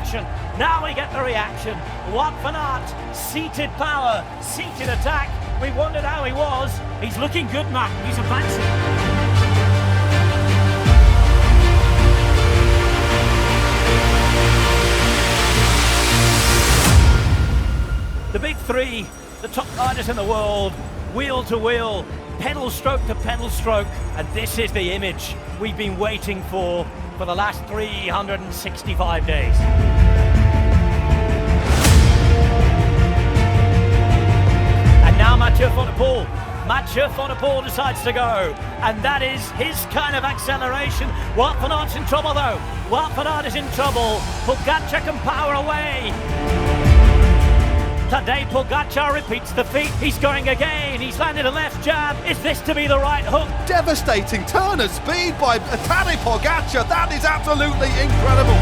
reaction. Now we get the reaction. Wout Van Aert, seated power, seated attack. We wondered how he was. He's looking good, Matt. He's advancing. The big three, the top riders in the world, wheel to wheel, pedal stroke to pedal stroke, and this is the image we've been waiting for the last 365 days. And now Mathieu van der Poel decides to go, and that is his kind of acceleration. Wout van Aert's in trouble though. Wout van Aert is in trouble. Pogačar can power away. Tadej Pogačar repeats the feat. He's going again. He's landed a left jab. Is this to be the right hook? Devastating turn of speed by Tadej Pogačar. That is absolutely incredible.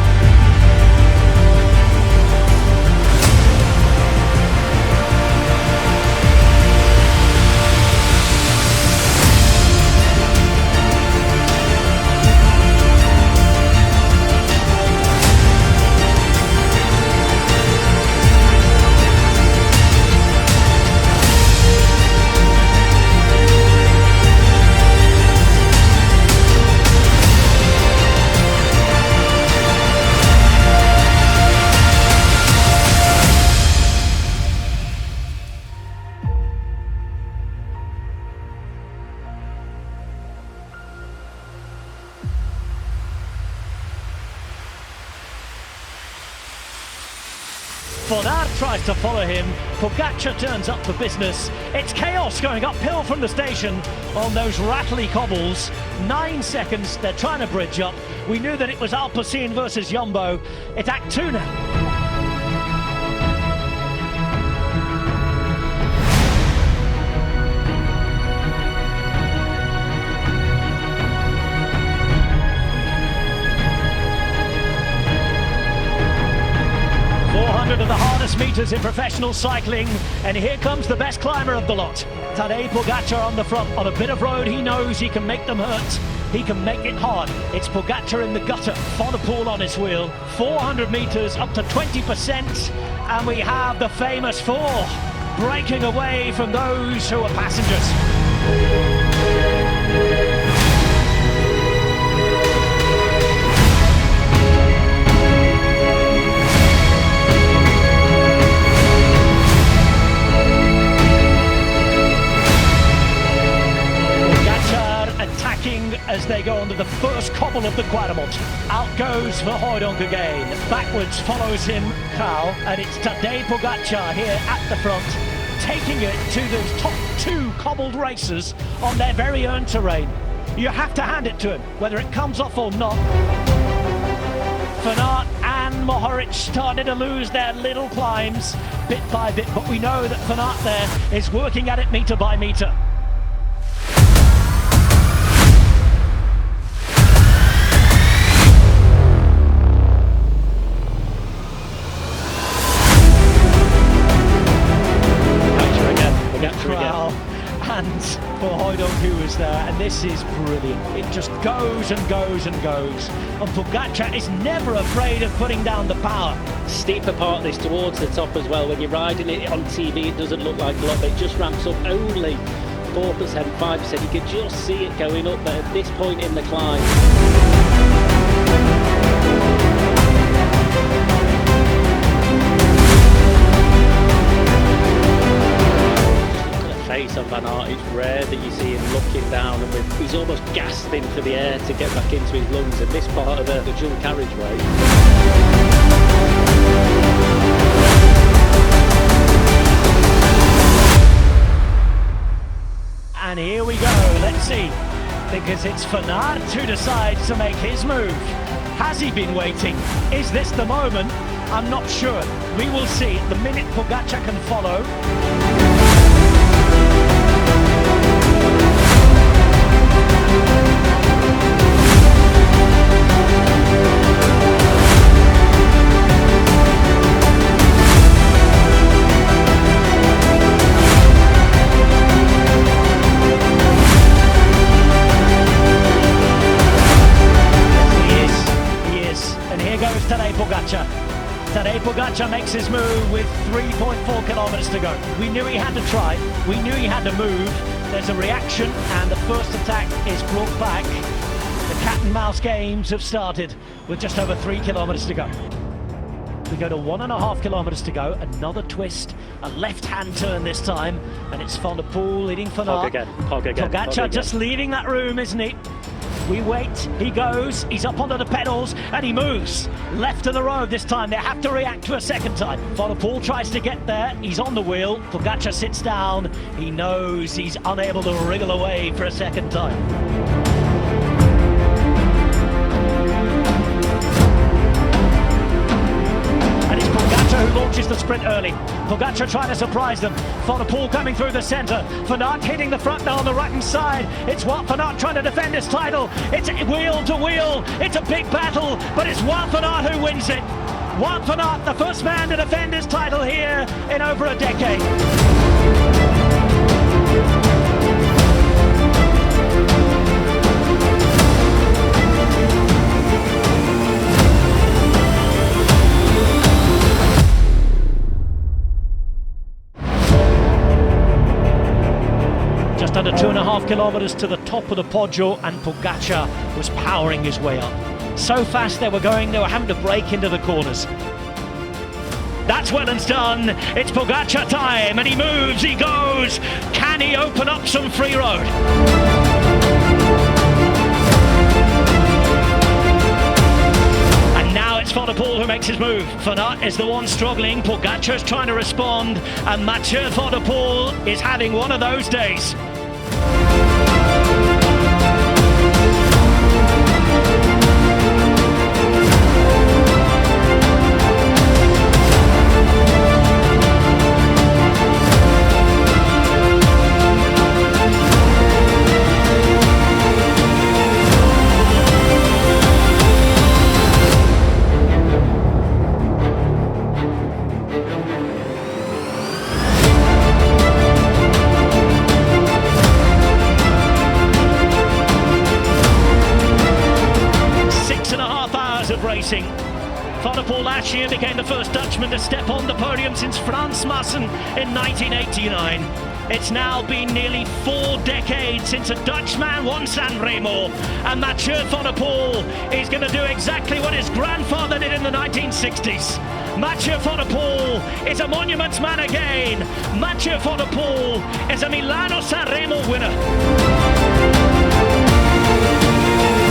Van Aert tries to follow him. Pogačar turns up for business. It's chaos going uphill from the station on those rattly cobbles. 9 seconds, they're trying to bridge up. We knew that it was Alpecin versus Jumbo. It's Act 2 now. 400 of the hardest meters in professional cycling, and here comes the best climber of the lot. Tadej Pogačar on the front, on a bit of road he knows he can make them hurt. He can make it hard. It's Pogačar in the gutter, Van der Poel on his wheel. 400 meters up to 20%, and we have the famous four breaking away from those who are passengers. As they go onto the first cobble of the Quadramont. Out goes Verhoeydonk again. Backwards follows him Cal, and it's Tadej Pogačar here at the front, taking it to the top two cobbled racers on their very own terrain. You have to hand it to him, whether it comes off or not. Van Aert and Mohoric started to lose their little climbs bit by bit, but we know that Van Aert there is working at it meter by meter. And Verhoeydonk who was there, and this is brilliant. It just goes and goes and goes. And Pogačar is never afraid of putting down the power. Steeper part of this towards the top as well. When you're riding it on TV, it doesn't look like a lot, but it just ramps up only 4%, 5%. You can just see it going up, but at this point in the climb. Face on Van Aert, it's rare that you see him looking down, and he's almost gasping for the air to get back into his lungs in this part of the dual carriageway. And here we go, let's see, because it's Van Aert who decides to make his move. Has he been waiting? Is this the moment? I'm not sure. We will see. The minute Pogačar can follow. He is. And here goes Tadej Pogačar. Tadej Pogačar makes his move with 3.4 kilometers to go. We knew he had to try, we knew he had to move. There's a reaction and the first attack is brought back. The cat and mouse games have started with just over 3 kilometers to go. We go to 1.5 kilometers to go, another twist, a left-hand turn this time, and it's Van der Poel leading Van Aert. Pogačar just leaving that room, isn't he? We wait, he goes, he's up onto the pedals, and he moves. Left of the road this time, they have to react to a second time. Van der Poel tries to get there, he's on the wheel, Pogačar sits down, he knows he's unable to wriggle away for a second time. Who launches the sprint early. Pogačar trying to surprise them. Van der Poel coming through the centre. Van Aert hitting the front now on the right-hand side. It's Wout Van Aert trying to defend his title. It's wheel to wheel. It's a big battle, but it's Wout Van Aert who wins it. Wout Van Aert, the first man to defend his title here in over a decade. Just under 2.5 kilometers to the top of the Poggio, and Pogačar was powering his way up. So fast they were having to brake into the corners. That's well and done. It's Pogačar time, and he moves, he goes. Can he open up some free road? It's Van der Poel who makes his move. Van Aert is the one struggling. Pogačar's trying to respond, and Mathieu Van der Poel is having one of those days. Racing. Van der Poel last year became the first Dutchman to step on the podium since Frans Maassen in 1989. It's now been nearly 4 decades since a Dutchman won San Remo, and Mathieu Van der Poel is going to do exactly what his grandfather did in the 1960s. Mathieu Van der Poel is a monuments man again. Mathieu Van der Poel is a Milano-San Remo winner.